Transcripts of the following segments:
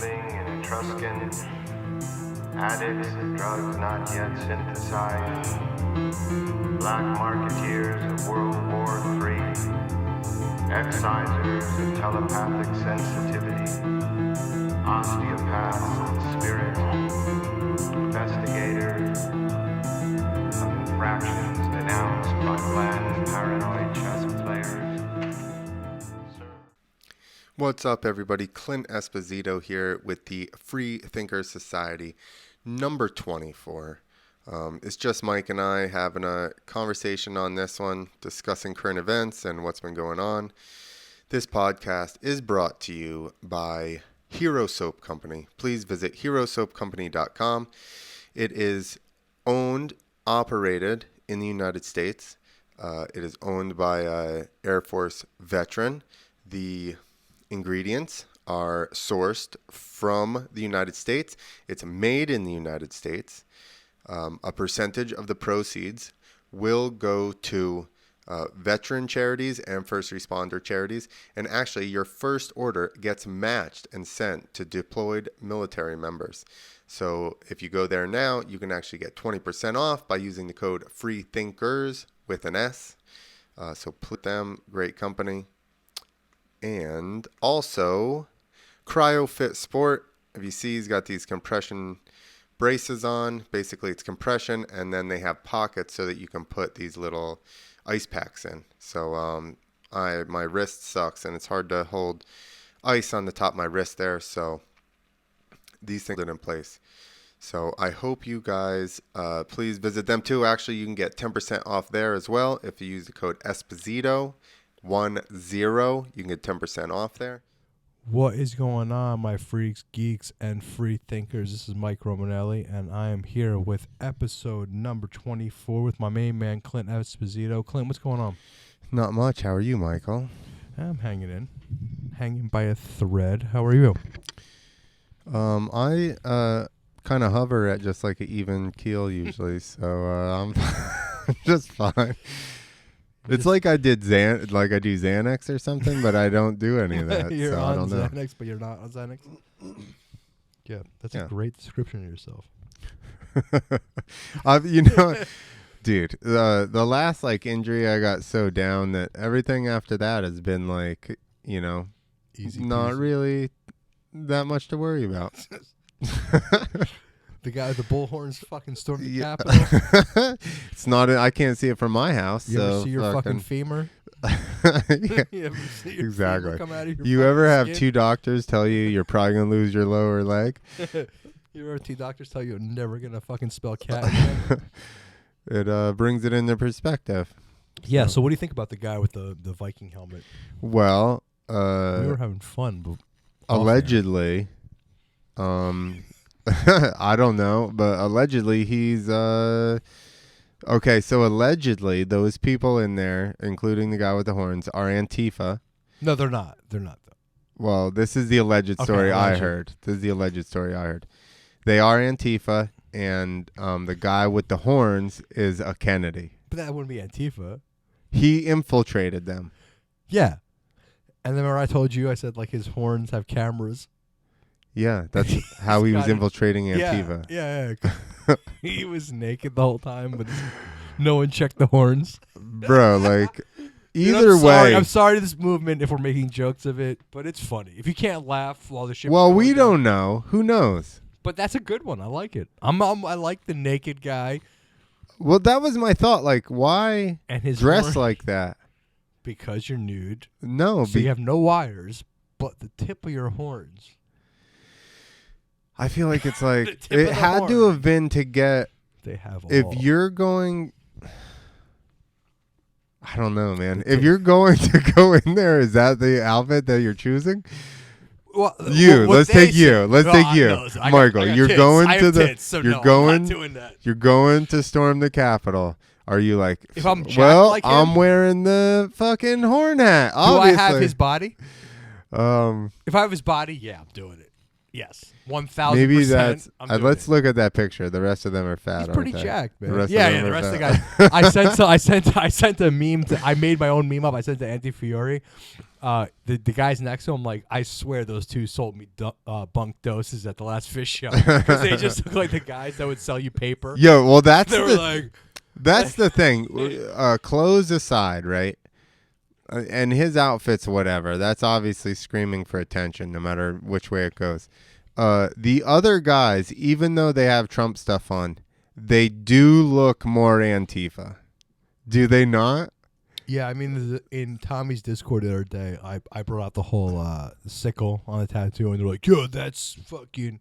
trifling and Etruscan, addicts of drugs not yet synthesized, black marketeers of World War III, excisers of telepathic sensitivity, osteopaths of spirit, investigators of infractions denounced by bland paranoid chess players. What's up, everybody? Clint Esposito here with the Free Thinkers Society, number 24. It's just Mike and I having a conversation on this one, discussing current events and what's been going on. This podcast is brought to you by Hero Soap Company. Please visit herosoapcompany.com. It is owned, operated in the United States. It is owned by an Air Force veteran. The ingredients are sourced from the United States. It's made in the United States. A percentage of the proceeds will go to veteran charities and first responder charities. And actually, your first order gets matched and sent to deployed military members. So if you go there now, you can actually get 20% off by using the code FREETHINKERS with an S. So put them, great company. And also, CryoFit Sport. If you see, he's got these compression braces on. Basically, it's compression, and then they have pockets so that you can put these little ice packs in. So my wrist sucks, and it's hard to hold ice on the top of my wrist there. So these things are in place. So I hope you guys please visit them too. Actually, you can get 10% off there as well if you use the code Esposito. 10, you can get 10% off there. What is going on, my freaks, geeks, and free thinkers? This is Mike Romanelli, and I am here with episode number 24 with my main man, Clint Esposito. Clint, what's going on? Not much. How are you, Michael? I'm hanging by a thread. How are you? I kind of hover at just like an even keel usually, so I'm just fine. It's like I do Xanax or something, but I don't do any of that. You're so on I don't know. Xanax, but you're not on Xanax? Yeah, that's a great description of yourself. Dude, the last injury, I got so down that everything after that has been Easy not peasy. really that much to worry about. The guy with the bullhorns fucking stormed the Capitol. It's not. I can't see it from my house. You ever so see your fucking femur? Yeah, You ever see your exactly. femur come out of your You fucking ever have skin? two doctors tell you you're probably gonna lose your lower leg? You ever two doctors tell you you're never gonna fucking spell cat again? It brings it into perspective. Yeah. So what do you think about the guy with the Viking helmet? Well, We were having fun. But allegedly, I don't know, but allegedly he's okay. So allegedly, those people in there, including the guy with the horns, are Antifa. No, they're not. They're not. Though. Well, this is the alleged story I heard. They are Antifa, and the guy with the horns is a Kennedy. But that wouldn't be Antifa. He infiltrated them. Yeah. And then remember I told you, I said his horns have cameras. Yeah, that's how he was infiltrating Antifa. Yeah. He was naked the whole time, but no one checked the horns. Bro, either I'm way. I'm sorry to this movement if we're making jokes of it, but it's funny. If you can't laugh while the shit. Well, we don't know. Who knows? But that's a good one. I like it. I like the naked guy. Well, that was my thought. Why and his dress horn, like that? Because you're nude. No, So you have no wires, but the tip of your horns. I feel like it's it tip of the had to horn. have been to get. They have all. If you're going, I don't know, man. If you're going to go in there, is that the outfit that you're choosing? Well, Let's take you, Michael. You're tits. going I to have the. tits, so you're no, going. I'm not doing that. You're going to storm the Capitol. Are you If I'm jacked well, like him, I'm wearing the fucking horn hat. Do Obviously. I have his body? Um. If I have his body, yeah, I'm doing it. Yes, 1,000%. Maybe that's. I'm doing Let's it. look at that picture. The rest of them are fat. He's pretty aren't they? jacked, man. The rest Yeah, of them the are rest of the fat. guys. I sent a meme. I made my own meme up. I sent to Anti Fiore. The guys next to him, like, I swear those two sold me bunk doses at the last fish show because they just look like the guys that would sell you paper. Yo, well, that's They were like, that's the thing. Clothes aside, right? And his outfit's whatever. That's obviously screaming for attention, no matter which way it goes. The other guys, even though they have Trump stuff on, they do look more Antifa. Do they not? yeah, I mean, in Tommy's Discord the other day, I brought out the whole sickle on the tattoo, and they're like, yo, that's fucking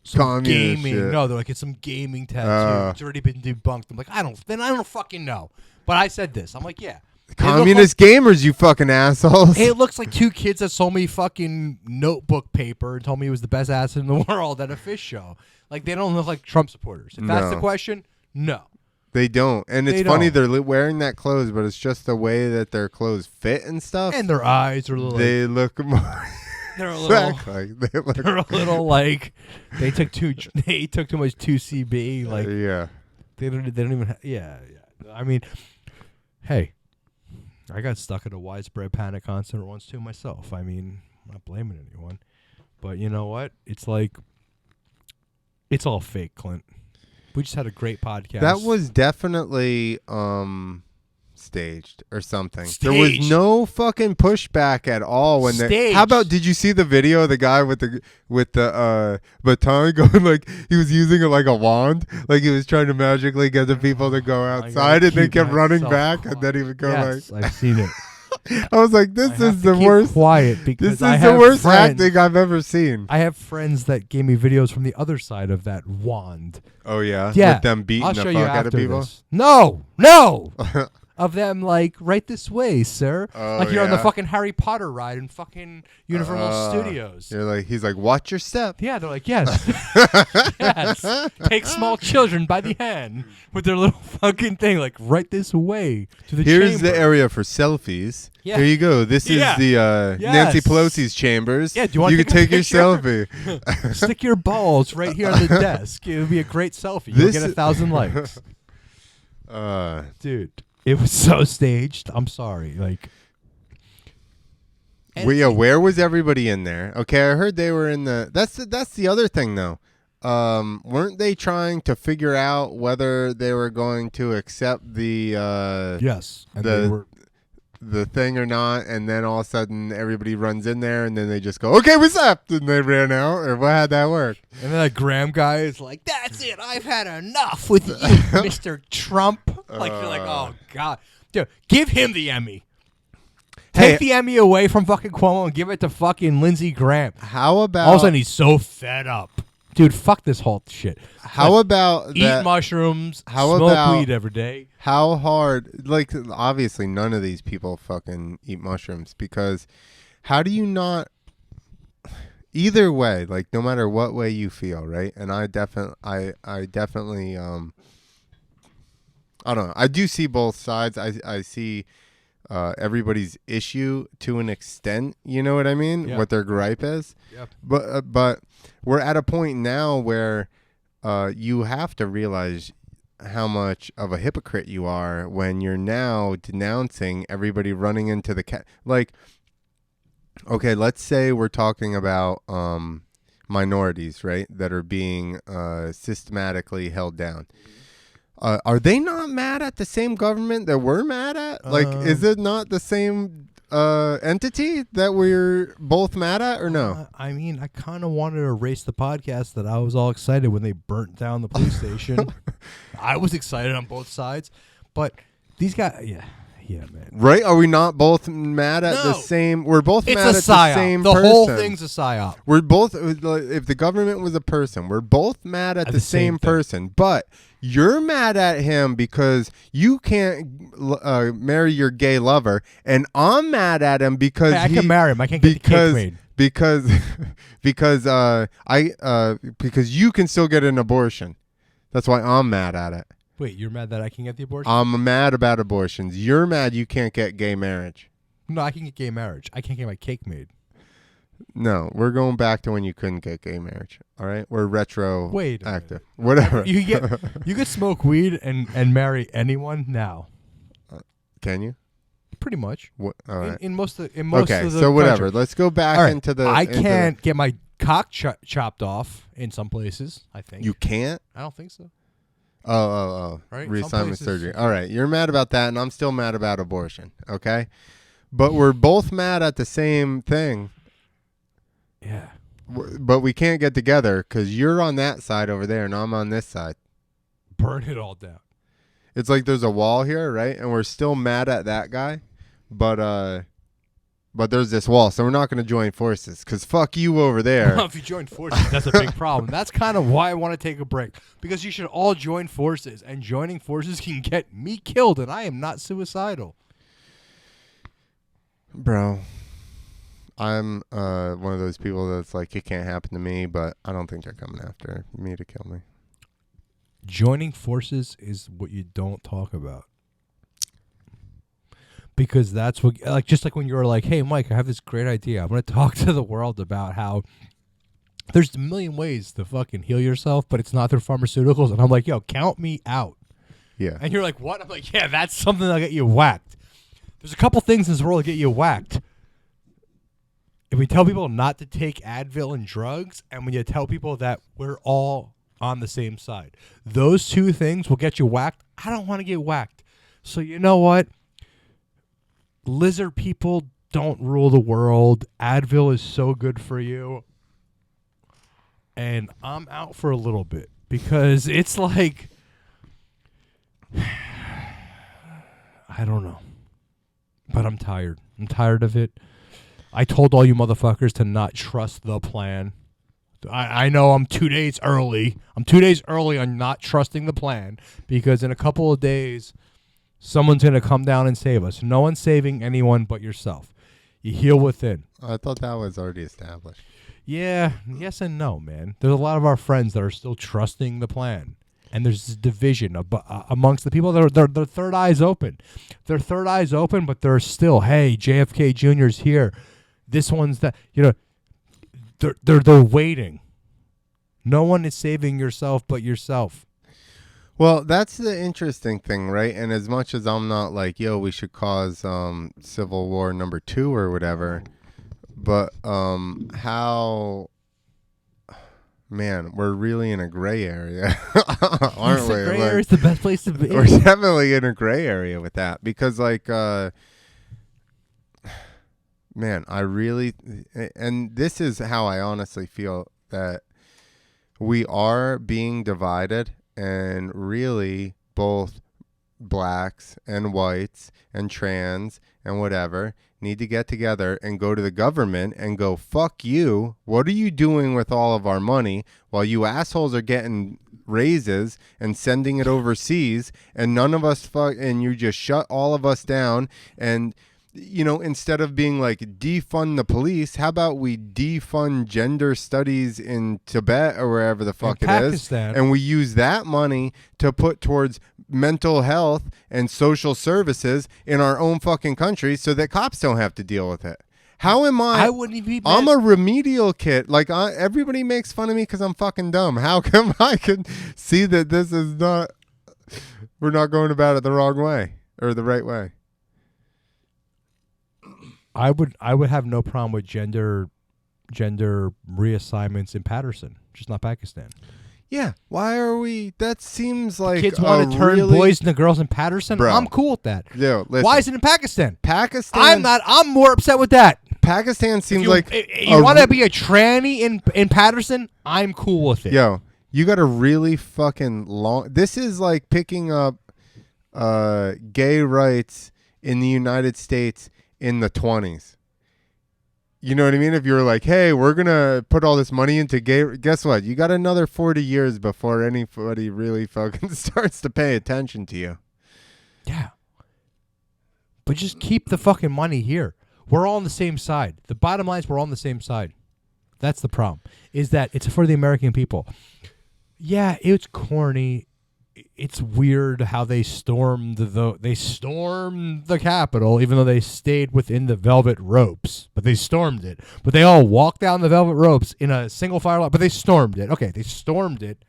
some Communist gaming. shit. No, they're like, it's some gaming tattoo. It's already been debunked. I'm like, I don't fucking know. But I said this. I'm like, yeah. Communist gamers, you fucking assholes. It looks like two kids that sold me fucking notebook paper and told me it was the best ass in the world at a fish show. Like, they don't look like Trump supporters. If that's the No. question, no. They don't. And it's They funny don't. they're wearing that clothes, but it's just the way that their clothes fit and stuff. And their eyes are a little. They look more. They're a little. Exactly. They look. They're a little like they took too much 2CB. Like Yeah. they don't even. Yeah. I mean, hey, I got stuck at a widespread panic concert once too myself. I mean, I'm not blaming anyone, but you know what? It's like it's all fake, Clint. We just had a great podcast. That was definitely staged or something. There was Staged. no fucking pushback at all when they. Staged. How about did you see the video of the guy with the baton going like he was using it like a wand, like he was trying to magically get the people to go I gotta outside, and they keep kept running myself back, and then he would go yes, like. I've seen it. I was like, this I have is to the keep worst. quiet because This is I the have worst friends. acting I've ever seen. I have friends that gave me videos from the other side of that wand. Oh yeah, Yeah, with them beating I'll the show fuck you out after of people. this. No, of them like right this way, sir. Oh, like you're on the yeah? fucking Harry Potter ride in fucking Universal Studios. You're like, he's like, watch your step. Yeah, they're like, yes, yes. Take small children by the hand with their little fucking thing, like right this way to the Here's chamber. the area for selfies. Yeah. Here you go. This is Yeah. the Nancy Yes. Pelosi's chambers. Yeah, do you want to can take your picture? selfie. Stick your balls right here on the desk. It would be a great selfie. You'll This get is- 1,000 likes, dude. It was so staged. I'm sorry. Like, where was everybody in there? Okay, I heard they were in the. That's the other thing though. Weren't they trying to figure out whether they were going to accept the yes, and the- they were. the thing or not, and then all of a sudden everybody runs in there, and then they just go, "Okay, what's up?" And they ran out, or how'd that work? And then that Graham guy is like, "That's it. I've had enough with you, Mr. Trump." Like you're like, "Oh God, dude, give him the Emmy. Take the Emmy away from fucking Cuomo and give it to fucking Lindsey Graham." How about All of a sudden, he's so fed up, dude. Fuck this whole shit. how about Eat that? mushrooms, How smoke about- weed every day. How hard? Like, obviously, none of these people fucking eat mushrooms because how do you not? Either way, like, no matter what way you feel, right? And I definitely, I definitely, I don't know. I do see both sides. I see everybody's issue to an extent. You know what I mean? Yeah. What their gripe is. Yep. But we're at a point now where you have to realize how much of a hypocrite you are when you're now denouncing everybody running into the like. Okay, let's say we're talking about minorities, right, that are being systematically held down. Are they not mad at the same government that we're mad at? Like, is it not the same entity that we're both mad at, or no? I mean, I kind of wanted to erase the podcast that I was all excited when they burnt down the police station. I was excited on both sides, but these guys, yeah, man. Right? Are we not both mad at the No. same? We're both It's mad a at the psyop. same The person. whole thing's a psyop. We're both, if the government was a person, we're both mad at the same thing. person. But you're mad at him because you can't marry your gay lover, and I'm mad at him because Hey, I can marry him. I can't get the cake made. because because you can still get an abortion. That's why I'm mad at it. Wait, you're mad that I can get the abortion? I'm mad about abortions. You're mad you can't get gay marriage. No, I can get gay marriage. I can't get my cake made. No, we're going back to when you couldn't get gay marriage. All right, we're retroactive. Wait a minute. Whatever. You could smoke weed and marry anyone now. Can you? Pretty much. What? All right. In most of the so whatever. country. Let's go back All right, into the. I can't get my cock chopped off in some places. I think You can't. I don't think so. Oh. Right? Reassignment Some places- surgery. All right. You're mad about that, and I'm still mad about abortion. Okay. But we're both mad at the same thing. Yeah. But we can't get together because you're on that side over there, and I'm on this side. Burn it all down. It's like there's a wall here, right? And we're still mad at that guy, but there's this wall, so we're not going to join forces because fuck you over there. Well, if you join forces, that's a big problem. That's kind of why I want to take a break, because you should all join forces, and joining forces can get me killed, and I am not suicidal. Bro, I'm one of those people that's like, it can't happen to me, but I don't think they're coming after me to kill me. Joining forces is what you don't talk about. Because that's what, like, just like when you were like, hey, Mike, I have this great idea. I'm going to talk to the world about how there's a million ways to fucking heal yourself, but it's not through pharmaceuticals. And I'm like, yo, count me out. Yeah. And you're like, what? I'm like, yeah, that's something that'll get you whacked. There's a couple things in this world that get you whacked. If we tell people not to take Advil and drugs, and when you tell people that we're all on the same side, those two things will get you whacked. I don't want to get whacked. So you know what? Lizard people don't rule the world. Advil is so good for you. And I'm out for a little bit because it's like, I don't know. But I'm tired. I'm tired of it. I told all you motherfuckers to not trust the plan. I know I'm 2 days early. I'm 2 days early on not trusting the plan because in a couple of days, someone's going to come down and save us. No one's saving anyone but yourself. You heal within. I thought that was already established. Yeah, yes and no, man. There's a lot of our friends that are still trusting the plan. And there's this division amongst the people that are their third eyes open. Their third eyes open, but they're still, hey, JFK Jr.'s here. This one's that, you know, they're waiting. No one is saving yourself but yourself. Well, that's the interesting thing, right? And as much as I'm not like, yo, we should cause Civil War number 2 or whatever, but how, man, we're really in a gray area, aren't we? Gray area is the best place to be. We're definitely in a gray area with that because, like, man, I really, and this is how I honestly feel that we are being divided, and really both blacks and whites and trans and whatever need to get together and go to the government and go, fuck you. What are you doing with all of our money while you assholes are getting raises and sending it overseas and none of us and you just shut all of us down? And you know, instead of being like defund the police, how about we defund gender studies in Tibet or wherever the fuck it is, and we use that money to put towards mental health and social services in our own fucking country so that cops don't have to deal with it. How am I? I wouldn't even be mad. I'm a remedial kid. Like, everybody makes fun of me because I'm fucking dumb. How come I can see that this is not, we're not going about it the wrong way or the right way? I would have no problem with gender reassignments in Patterson, just not Pakistan. Yeah, why are we? That seems like Kids want to turn boys into girls in Patterson. Bro. I'm cool with that. Yo, listen, why is it in Pakistan? Pakistan. I'm not. I'm more upset with that. Pakistan seems if you want to be a tranny in Patterson, I'm cool with it. Yo, you got a really fucking long. This is like picking up gay rights in the United States in the 20s. You know what I mean? If you were like, hey, we're going to put all this money into gay, guess what? You got another 40 years before anybody really fucking starts to pay attention to you. Yeah. But just keep the fucking money here. We're all on the same side. The bottom line is we're all on the same side. That's the problem, is that it's for the American people. Yeah, it's corny. it's weird how they stormed the Capitol, even though they stayed within the velvet ropes. But they stormed it. But they all walked down the velvet ropes in a single file line. But they stormed it. Okay, they stormed it.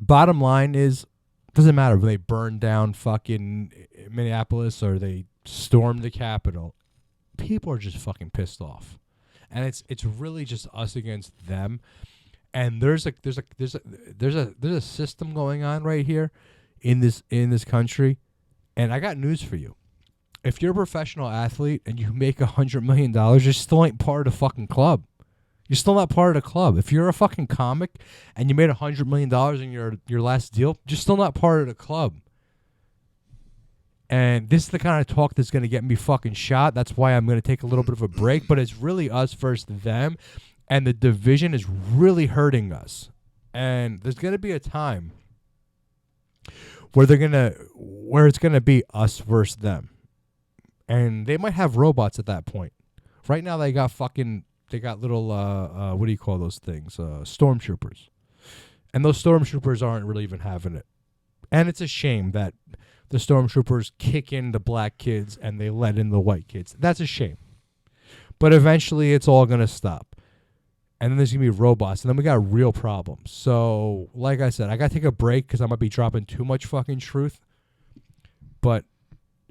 Bottom line is, doesn't matter when they burned down fucking Minneapolis or they stormed the Capitol. People are just fucking pissed off, and it's really just us against them. And there's a system going on right here in this country, and I got news for you. If you're a professional athlete and you make $100 million, you still ain't part of the fucking club. You're still not part of the club. If you're a fucking comic and you made $100 million in your last deal, you're still not part of the club. And this is the kind of talk that's going to get me fucking shot. That's why I'm going to take a little bit of a break. But it's really us versus them. And the division is really hurting us. And there's going to be a time where it's going to be us versus them. And they might have robots at that point. Right now they got little, what do you call those things? Stormtroopers. And those stormtroopers aren't really even having it. And it's a shame that the stormtroopers kick in the black kids and they let in the white kids. That's a shame. But eventually it's all going to stop. And then there's going to be robots. And then we got real problems. So, like I said, I got to take a break because I might be dropping too much fucking truth. But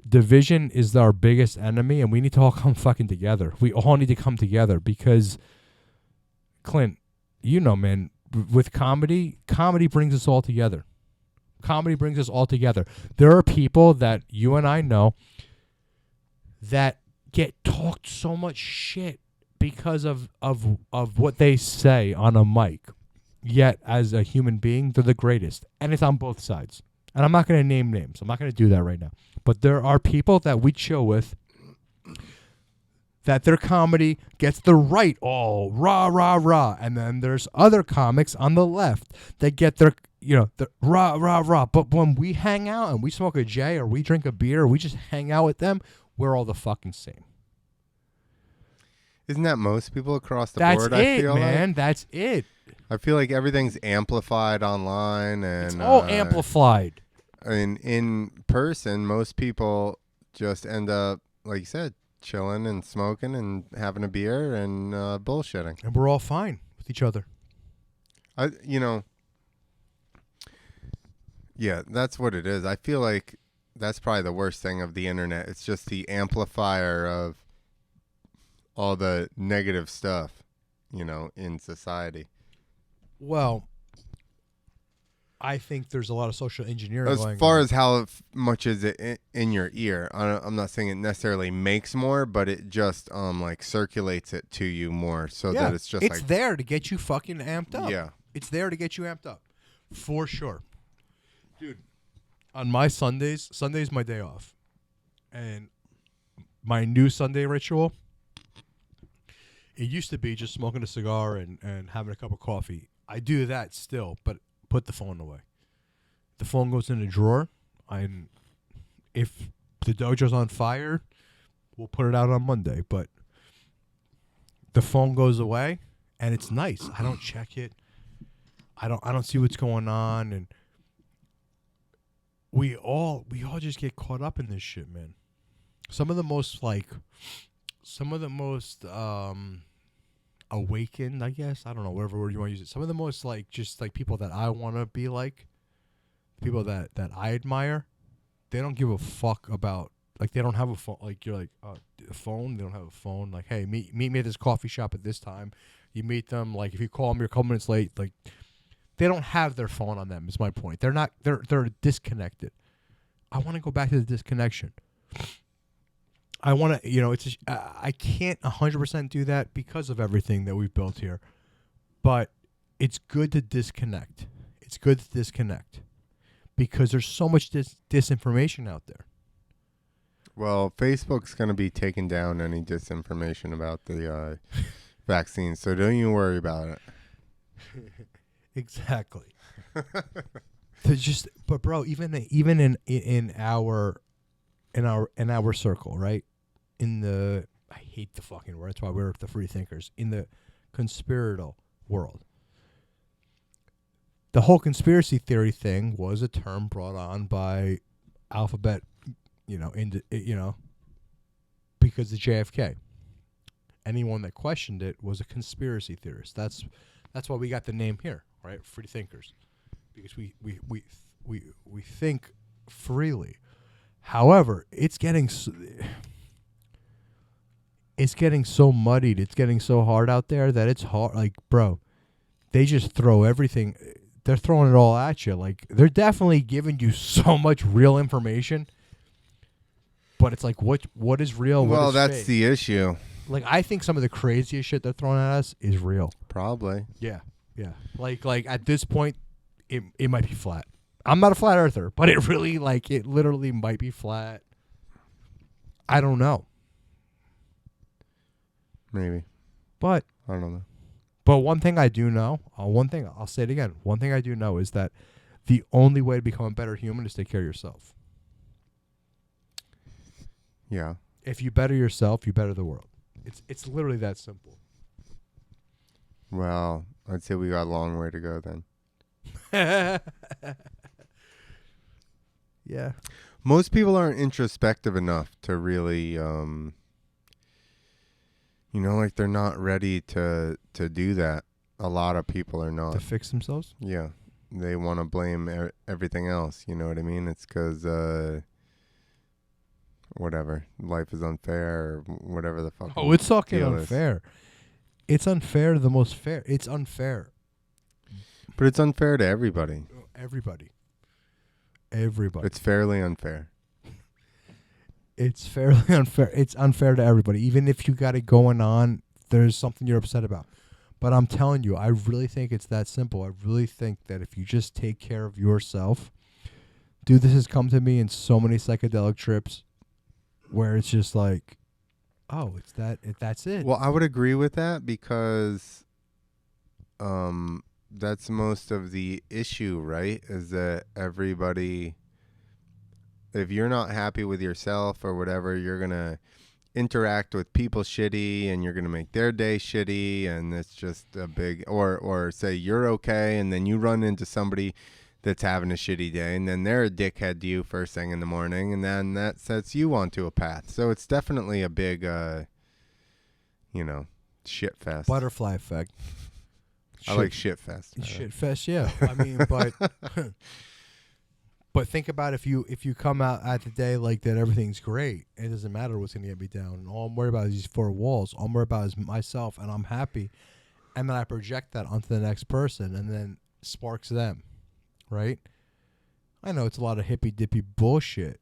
division is our biggest enemy. And we need to all come fucking together. We all need to come together because, Clint, you know, man, with comedy brings us all together. Comedy brings us all together. There are people that you and I know that get talked so much shit because of what they say on a mic. Yet, as a human being, they're the greatest. And it's on both sides. And I'm not going to name names. I'm not going to do that right now. But there are people that we chill with that their comedy gets the right all rah, rah, rah. And then there's other comics on the left that get their, the rah, rah, rah. But when we hang out and we smoke a J or we drink a beer or we just hang out with them, we're all the fucking same. Isn't that most people across the That's board? It, I feel man. like? That's it. I feel like everything's amplified online, and It's all amplified. I mean, in person, most people just end up, like you said, chilling and smoking and having a beer and bullshitting. And we're all fine with each other. Yeah, that's what it is. I feel like that's probably the worst thing of the internet. It's just the amplifier of all the negative stuff, in society. Well, I think there's a lot of social engineering going on. As far as how much is it in your ear, I'm not saying it necessarily makes more, but it just circulates it to you more, so that it's just it's there to get you fucking amped up. Yeah, it's there to get you amped up, for sure, dude. On my Sunday's my day off, and my new Sunday ritual. It used to be just smoking a cigar and having a cup of coffee. I do that still, but put the phone away. The phone goes in a drawer. If the dojo's on fire, we'll put it out on Monday. But the phone goes away, and it's nice. I don't check it. I don't see what's going on, and we all just get caught up in this shit, man. Some of the most awakened, I guess. I don't know, whatever word you want to use it. Some of the most people that I want to be like, people that I admire, they don't give a fuck about, they don't have a phone. You're like, a phone? They don't have a phone. Like, hey, meet me at this coffee shop at this time. You meet them, if you call them, you're a couple minutes late. They don't have their phone on them, is my point. They're disconnected. I want to go back to the disconnection. I want to, I can't 100% do that because of everything that we've built here. But it's good to disconnect. It's good to disconnect because there's so much disinformation out there. Well, Facebook's going to be taking down any disinformation about the vaccine, so don't you worry about it. Exactly. But bro, even in our circle, right? I hate the fucking word. That's why we're the free thinkers. In the conspiratorial world, the whole conspiracy theory thing was a term brought on by Alphabet, because of JFK. Anyone that questioned it was a conspiracy theorist. That's why we got the name here, right? Free thinkers, because we think freely. However, it's getting so muddied. It's getting so hard out there that it's hard. Like, bro, they just throw everything. They're throwing it all at you. Like, they're definitely giving you so much real information. But it's like, what is real? Well, what is that's fake? the issue. Like, I think some of the craziest shit they're throwing at us is real. Probably. Yeah. Like at this point, it might be flat. I'm not a flat earther, but it literally might be flat. I don't know. Maybe. But I don't know. But one thing I do know, I'll say it again. One thing I do know is that the only way to become a better human is to take care of yourself. Yeah. If you better yourself, you better the world. It's literally that simple. Well, I'd say we got a long way to go then. Yeah. Most people aren't introspective enough to really, like they're not ready to do that. A lot of people are not. To fix themselves? Yeah. They want to blame everything else. You know what I mean? It's because, whatever, life is unfair or whatever the fuck. Oh, it's fucking deal unfair. It's unfair to the most fair. It's unfair. But it's unfair to everybody. Everybody. It's fairly unfair. It's fairly unfair. It's unfair to everybody. Even if you got it going on, there's something you're upset about. But I'm telling you, I really think it's that simple. I really think that if you just take care of yourself, dude, this has come to me in so many psychedelic trips where it's just like, oh, that's it. Well, I would agree with that because that's most of the issue, right? Is that everybody, if you're not happy with yourself or whatever, you're going to interact with people shitty and you're going to make their day shitty, and it's just a big, or say you're okay and then you run into somebody that's having a shitty day and then they're a dickhead to you first thing in the morning, and then that sets you onto a path. So it's definitely a big, shit fest. Butterfly effect. I like shit fest. Shit fest, yeah. I mean, but think about if you come out at the day like that, everything's great. It doesn't matter what's going to get me down. And all I'm worried about is these four walls. All I'm worried about is myself, and I'm happy. And then I project that onto the next person, and then sparks them, right? I know it's a lot of hippy-dippy bullshit,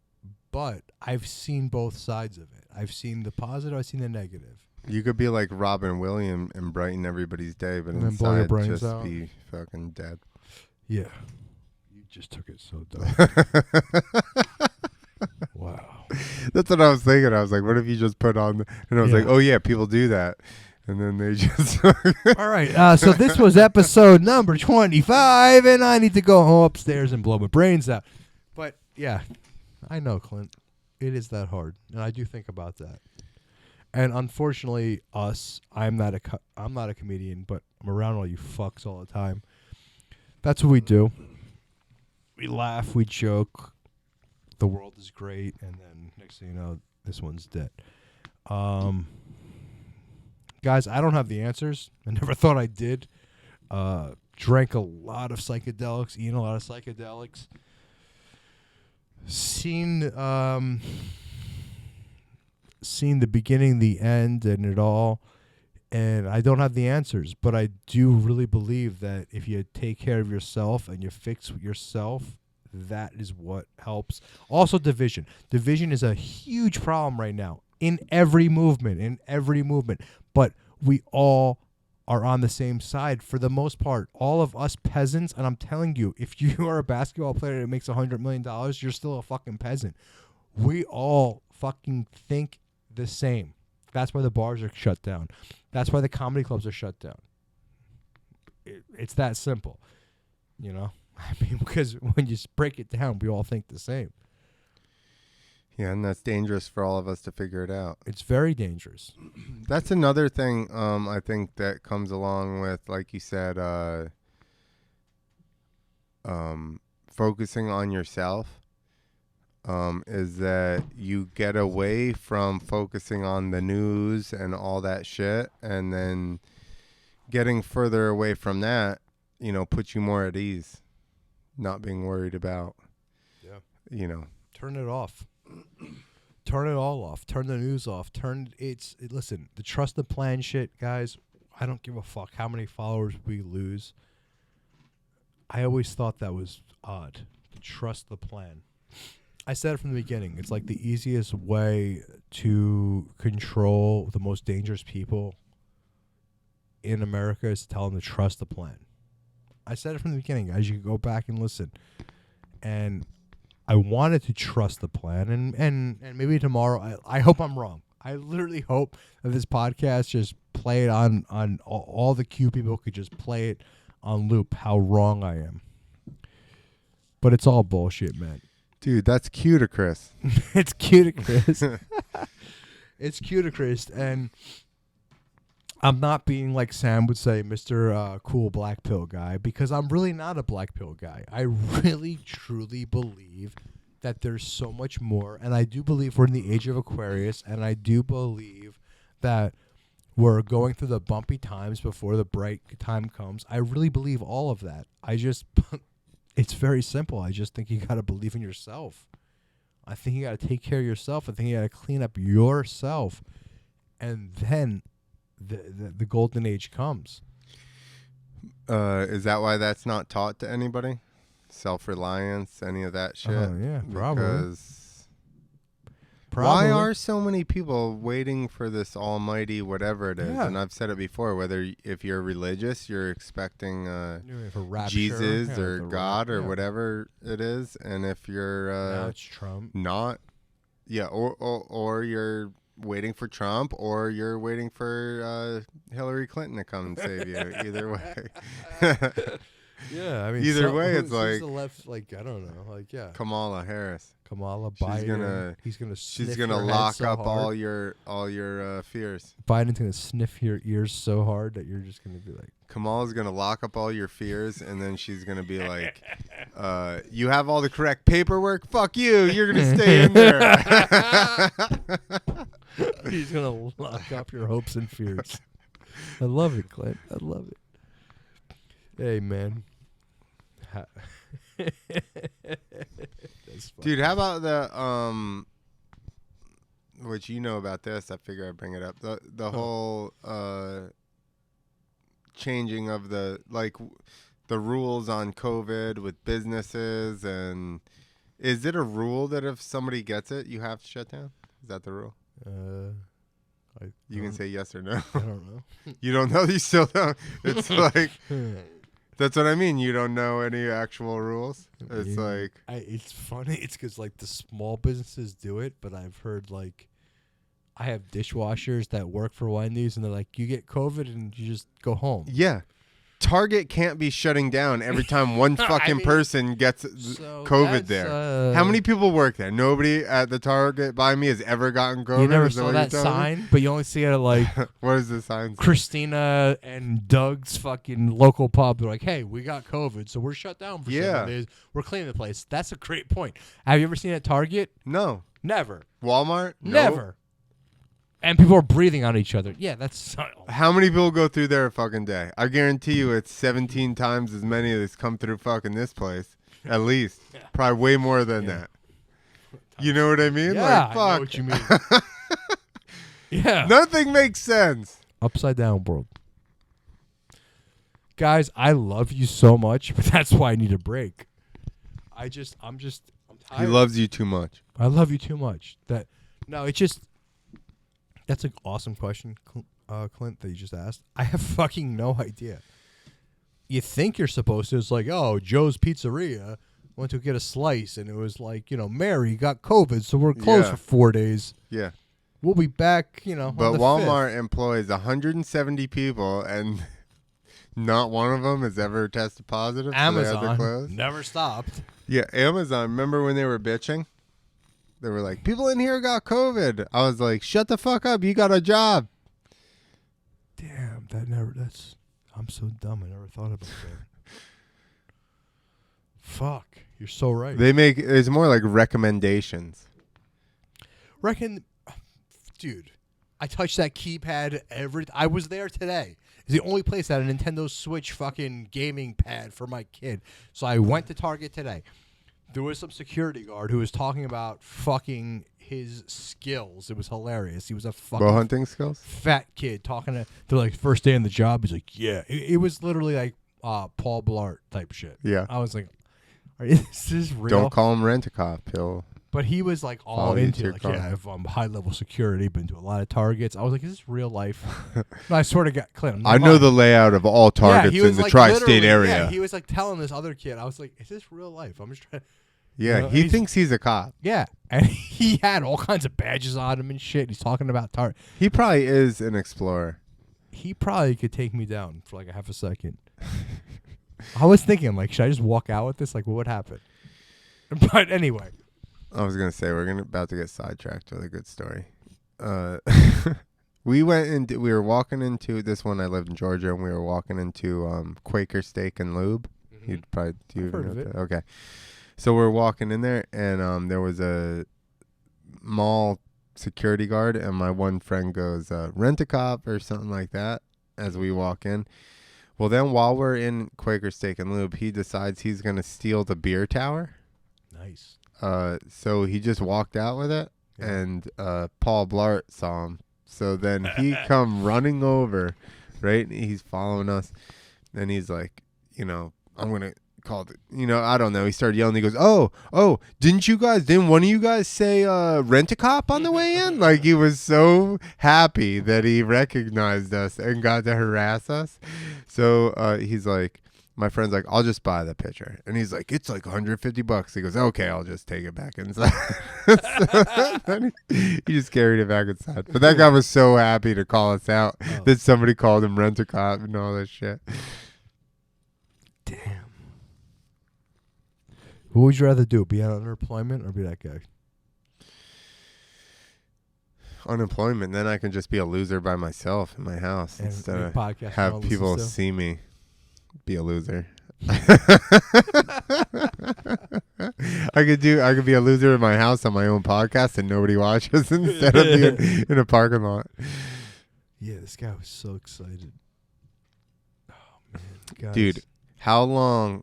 but I've seen both sides of it. I've seen the positive, I've seen the negative. You could be like Robin Williams and brighten everybody's day, but And blow your inside brains just out. be fucking dead. Yeah. You just took it so dark. Wow. That's what I was thinking. I was like, what if you just put on, and I was like, Yeah. oh yeah, people do that. And then they just. All right. So this was episode number 25, and I need to go home upstairs and blow my brains out. But yeah, I know, Clint. It is that hard, and I do think about that. And unfortunately, I'm not a comedian, but I'm around all you fucks all the time. That's what we do. We laugh, we joke. The world is great, and then next thing you know, this one's dead. Guys, I don't have the answers. I never thought I did. Drank a lot of psychedelics, eaten a lot of psychedelics. Seen the beginning, the end, and it all. And I don't have the answers, but I do really believe that if you take care of yourself and you fix yourself, that is what helps. Also, division. Division is a huge problem right now in every movement, But we all are on the same side for the most part. All of us peasants, and I'm telling you, if you are a basketball player that makes $100 million, you're still a fucking peasant. We all fucking think the same. That's why the bars are shut down. That's why the comedy clubs are shut down. It's that simple, you know? I mean, because when you break it down, we all think the same. Yeah, and that's dangerous for all of us to figure it out. It's very dangerous. That's another thing I think that comes along with, like you said, focusing on yourself is that you get away from focusing on the news and all that shit, and then getting further away from that, puts you more at ease, not being worried about, Turn it off. Turn it all off. Turn the news off. Listen, the trust the plan shit, guys. I don't give a fuck how many followers we lose. I always thought that was odd. Trust the plan. I said it from the beginning. It's like the easiest way to control the most dangerous people in America is to tell them to trust the plan. I said it from the beginning, guys. You can go back and listen. And I wanted to trust the plan. And maybe tomorrow, I hope I'm wrong. I literally hope that this podcast just play it on all the Q people could just play it on loop how wrong I am. But it's all bullshit, man. Dude, that's cute-a-Chris. It's cute-a-Chris. It's cute-a-Chris. And I'm not being like Sam would say, Mr. Cool Black Pill guy, because I'm really not a Black Pill guy. I really, truly believe that there's so much more. And I do believe we're in the age of Aquarius. And I do believe that we're going through the bumpy times before the bright time comes. I really believe all of that. It's very simple. I just think you got to believe in yourself. I think you got to take care of yourself. I think you got to clean up yourself. And then the golden age comes. Is that why that's not taught to anybody? Self-reliance, any of that shit? Yeah, probably. Because why are so many people waiting for this almighty whatever it is? Yeah. And I've said it before, if you're religious, you're expecting For rapture, Jesus or the God or whatever it is. And if you're now it's Trump. not, or you're waiting for Trump, or you're waiting for Hillary Clinton to come and save you. Either way. Yeah, I mean, either way, it's like the left. Like I don't know, Kamala Harris. Kamala Biden. She's gonna lock up all your fears. Biden's gonna sniff your ears so hard that you're just gonna be like. Kamala's gonna lock up all your fears, and then she's gonna be like, "You have all the correct paperwork. Fuck you. You're gonna stay in there." He's gonna lock up your hopes and fears. I love it, Clint. I love it. Hey, man. Dude, how about the which you know about this? I figure I'd bring it up. The whole changing of the rules on COVID with businesses, and is it a rule that if somebody gets it, you have to shut down? Is that the rule? You can say yes or no. I don't know. You don't know? You still don't? It's like, that's what I mean. You don't know any actual rules? It's it's funny. It's because, the small businesses do it, but I've heard, I have dishwashers that work for Wendy's, and they're like, you get COVID and you just go home. Yeah. Target can't be shutting down every time one fucking person gets COVID there. How many people work there? Nobody at the Target by me has ever gotten COVID. You never saw that sign, but you only see it at what is the sign? Christina and Doug's fucking local pub. They're like, hey, we got COVID, so we're shut down for 7 days. We're cleaning the place. That's a great point. Have you ever seen it at Target? No. Never. Walmart? Never. And people are breathing on each other. Yeah, that's subtle. How many people go through there a fucking day? I guarantee you it's 17 times as many as come through fucking this place. At least. Yeah. Probably way more than that. You know what I mean? Yeah, fuck. I know what you mean. Yeah. Nothing makes sense. Upside down world. Guys, I love you so much, but that's why I need a break. I'm tired. He loves you too much. I love you too much. That's an awesome question, Clint, that you just asked. I have fucking no idea. You think you're supposed to. It's like, oh, Joe's Pizzeria went to get a slice, and it was like, Mary got COVID, so we're closed for 4 days. Yeah. We'll be back, But on the Walmart 5th. Employs 170 people, and not one of them has ever tested positive. Amazon so they had to close. never stopped. Yeah, Amazon. Remember when they were bitching? They were like, people in here got COVID. I was like, shut the fuck up. You got a job. Damn, I'm so dumb. I never thought about that. Fuck, you're so right. It's more like recommendations. Dude, I touched that keypad I was there today. It's the only place that had a Nintendo Switch fucking gaming pad for my kid. So I went to Target today. There was some security guard who was talking about fucking his skills. It was hilarious. He was a fucking Bow hunting skills? fat kid talking to. They're like, first day on the job. He's like, yeah. It was literally like Paul Blart type shit. Yeah. I was like, is this real? Don't call him Rent-A-Cop. But he was like all Follow you into to your like, car. yeah, I have high level security, been to a lot of Targets. I was like, is this real life? No, I sort of got Clint. I know the layout of all Targets he in was the like, tri-state literally, area. Yeah, he was like telling this other kid. I was like, is this real life? I'm just trying. Yeah, You know, he he's- thinks he's a cop. Yeah, and he had all kinds of badges on him and shit. He's talking about Target. He probably is an explorer. He probably could take me down for like a half a second. I was thinking, like, should I just walk out with this? Like, what would happen? But anyway. I was gonna say we're about to get sidetracked with a good story. We were walking into this one. I lived in Georgia, and we were walking into Quaker Steak and Lube. You'd probably I've heard of it. Okay, so we're walking in there, and there was a mall security guard, and my one friend goes, "Rent-A-Cop" or something like that as we walk in. Well, then while we're in Quaker Steak and Lube, he decides he's gonna steal the beer tower. Nice. So he just walked out with it, and Paul Blart saw him. So then he come running over, right? He's following us, and he's like, I'm gonna call the, I don't know. He started yelling. He goes, "Oh, didn't one of you guys say Rent-A-Cop on the way in?" Like he was so happy that he recognized us and got to harass us. So he's like. My friend's like, "I'll just buy the pitcher," and he's like, "It's like $150." He goes, "Okay, I'll just take it back inside." Then he just carried it back inside. But that guy was so happy to call us out that somebody called him Rent-A-Cop and all that shit. Damn. What would you rather do? Be on unemployment or be that guy? Unemployment. Then I can just be a loser by myself in my house And instead make of podcasts have no one people listens to? see me be a loser. I could be a loser in my house on my own podcast and nobody watches instead of being in a parking lot. Yeah, this guy was so excited. Oh man, guys. Dude, how long?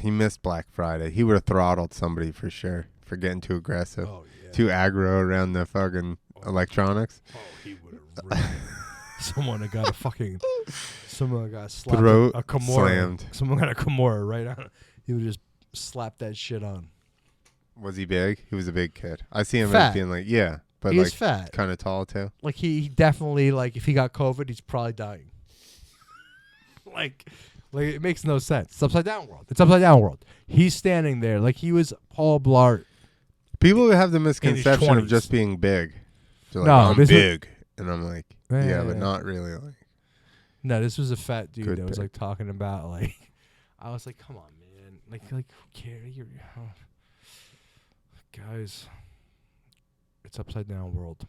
He missed Black Friday. He would have throttled somebody for sure for getting too aggressive, Oh yeah. too aggro around the fucking electronics. Oh, he would have. Really someone got slapped. Throat a Kimura. slammed. Someone got a Kimura right on. He would just slap that shit on. Was he big? He was a big kid. I see him Fat. as being like, yeah, but He like is fat. kind of tall too. Like he definitely if he got COVID, he's probably dying. like it makes no sense. It's upside down world. It's upside down world. He's standing there like he was Paul Blart. People have the misconception of 20s. just being big. They're like, No, I'm this was- big, and I'm like, yeah, but not really. Like, No, this was a fat dude Good that was pick. like talking about I was like, come on, man. Like who cares? Guys, it's upside down world.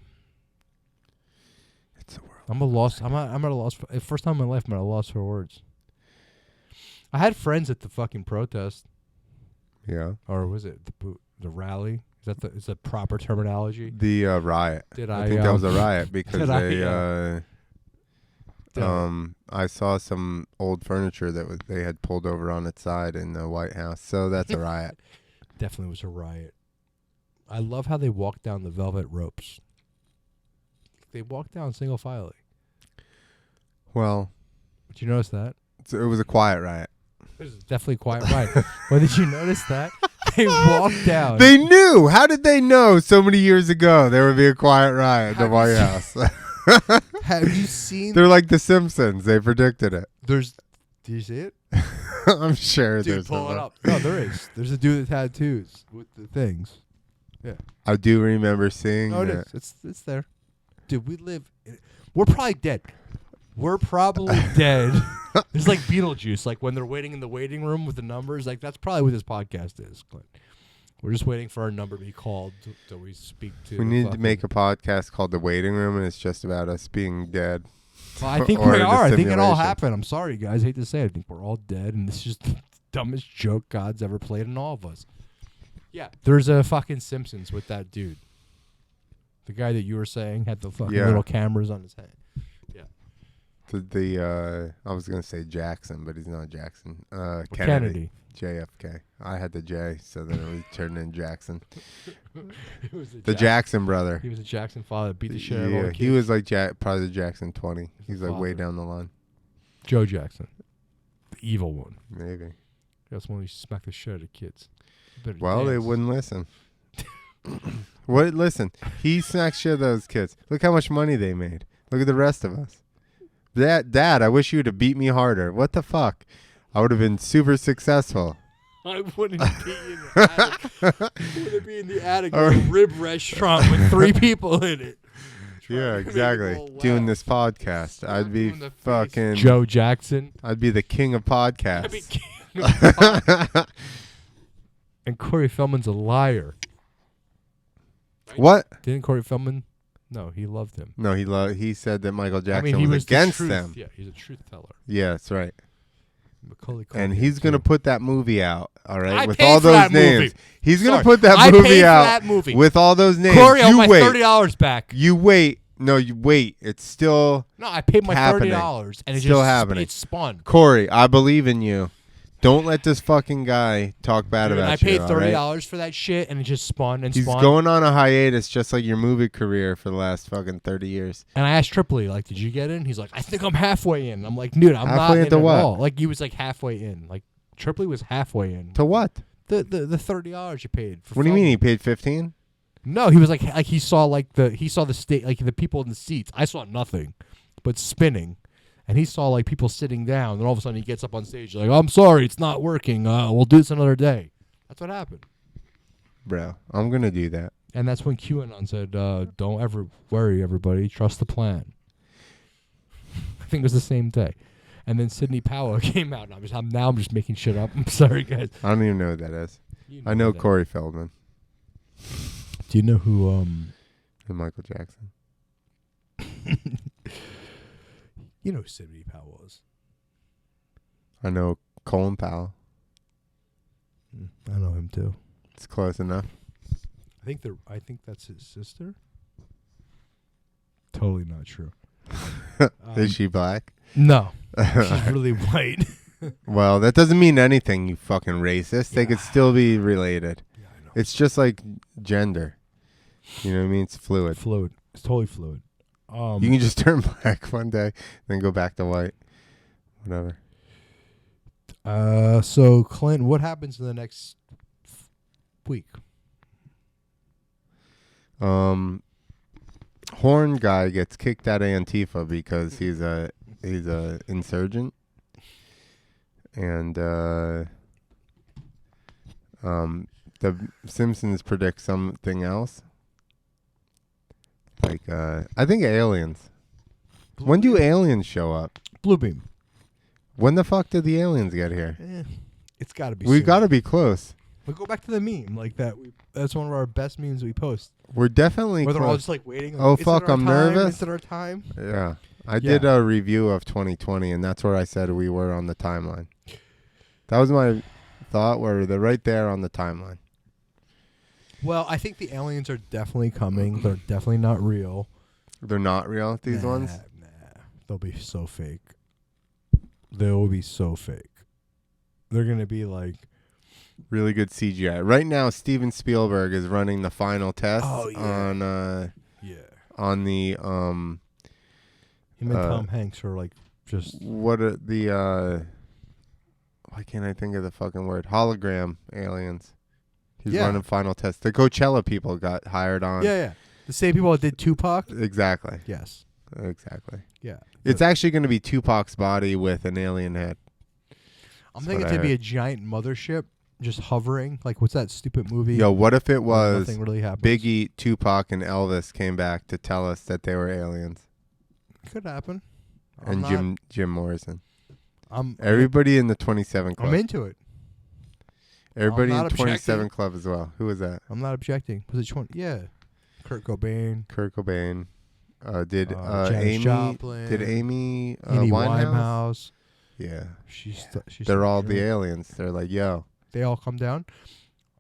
it's a world. I'm at a loss. First time in my life, I'm at a loss for words. I had friends at the fucking protest, Yeah. or was it the rally? Is that proper terminology? The riot. Did I I think that was a riot because did I, they I saw some old furniture that they had pulled over on its side in the White House. So that's a riot. Definitely was a riot. I love how they walked down the velvet ropes. They walked down single file. Well, Did you notice that? it was a quiet riot. It was definitely quiet riot. Well, did you notice that? They walked down. They knew. How did they know so many years ago there would be a quiet riot at the Have White you House? Have you seen? They're like the Simpsons. They predicted it. Do you see it? I'm sure Dude, there's pull it some- up. No, there is. There's a dude with tattoos with the things. I do remember seeing No, it that. is. It's there. Dude, we're probably dead. We're probably dead. It's like Beetlejuice. Like when they're waiting in the waiting room with the numbers. Like that's probably what this podcast is, Clint. We're just waiting for our number to be called so we speak to. We need to make a podcast called The Waiting Room, and it's just about us being dead. Well, I think or we the are. I think it all simulation. happened. I'm sorry, guys. I hate to say it. I think we're all dead, and this is just dumbest joke God's ever played on all of us. Yeah, there's a fucking Simpsons with that dude. The guy that you were saying had the fucking little cameras on his head. Yeah. I was gonna say Jackson, but he's not Jackson. Kennedy. JFK. I had the J, so then it was turned in Jackson. It was The Jackson brother. He was a Jackson father that beat the shit out of all the kids. He was like probably the Jackson 20. He's like way father. down the line. Joe Jackson, the evil one. Maybe. That's when he smacked the shit out of kids. Well, they wouldn't listen. What? Listen, he smacked shit out of those kids. Look how much money they made. Look at the rest of us. Dad, I wish you would have beat me harder. What the fuck? I would have been super successful. I wouldn't be in the attic. I wouldn't be in the attic of a rib restaurant with 3 people in it. Yeah, exactly. Doing this podcast. I'd be fucking Joe Jackson. I'd be the king of podcasts. I'd be king of podcasts. And Corey Feldman's a liar. Right? What? Didn't Corey Feldman? No, he loved him. No, he said that Michael Jackson he was against the them. Yeah, he's a truth teller. Yeah, that's right. Macaulay Culkin And he's going to put that movie out, all right, I with paid all for those that names. movie. He's going Sorry. to put that I movie paid for out that movie. with all those names. Corey, I you want my wait. $30 back. You wait. No, you wait. It's still No, I paid my happening. $30 and it's Still just happening. It's spun. Corey, I believe in you. Don't let this fucking guy talk bad Dude, about I you. paid all $30 right? for that shit and it just spun and He's spun. going on a hiatus just like your movie career for the last fucking 30 years. And I asked Tripoli, like, did you get in? He's like, I think I'm halfway in. I'm like, dude, I'm Halfway not in into at what? all. Like, he was like halfway in. Like, Tripoli was halfway in. To what? The $30 you paid. For What do you mean Feldman. he paid 15? No, he was like he saw the state, like the people in the seats. I saw nothing, but spinning, and he saw like people sitting down. And all of a sudden he gets up on stage like, "I'm sorry, it's not working. We'll do this another day." That's what happened. Bro, I'm going to do that. And that's when QAnon said, "Don't ever worry, everybody. Trust the plan." I think it was the same day. And then Sidney Powell came out. And I'm just making shit up. I'm sorry, guys. I don't even know who that is. You I know that. Corey Feldman Do you know who? and Michael Jackson. You know who Sidney Powell is. I know Colin Powell. I know him too. It's close enough. I think that's his sister. Totally not true. Is she black? No, she's really white. Well, that doesn't mean anything, you fucking racist. They could still be related. Yeah, I know. It's just like gender. You know what I mean? It's fluid. Fluid. It's totally fluid. You can just turn black one day, then go back to white. Whatever. So Clint, what happens in the next week? Horn guy gets kicked out of Antifa because he's a insurgent, and the Simpsons predict something else. Like I think aliens. When do aliens show up? Bluebeam. When the fuck did the aliens get here? It's got to be. We soon. got to be close. We go back to the meme like that. That's one of our best memes we post. We're definitely Where they're all close. just like waiting. Oh, Is it fuck, our I'm time? nervous. Is it our time? Yeah. I did a review of 2020, and that's where I said we were on the timeline. That was my thought, where they're right there on the timeline. Well, I think the aliens are definitely coming. They're definitely not real. They're not real, these ones? Nah. They'll be so fake. They'll be so fake. They're going to be like... Really good CGI. Right now, Steven Spielberg is running the final tests on the Him and Tom Hanks are like just... what are the why can't I think of the fucking word? Hologram aliens. He's running final tests. The Coachella people got hired on. Yeah. The same people that did Tupac? Exactly. Yes. Exactly. Yeah. It's actually going to be Tupac's body with an alien head. I'm thinking it's going to be a giant mothership just hovering. Like, what's that stupid movie? Yo, what if it was nothing really happens? Biggie, Tupac, and Elvis came back to tell us that they were aliens? Could happen. And Jim Morrison. I'm Everybody in the 27 Club. I'm into it. Everybody I'm in not 27 objecting. Club as well. Who was that? I'm not objecting. Was it 20? Yeah. Kurt Cobain. Kurt Cobain. Did Janis Amy? Joplin. Did Amy Amy Winehouse? Winehouse. Yeah. She's They're all the aliens. They're like, yo. They all come down.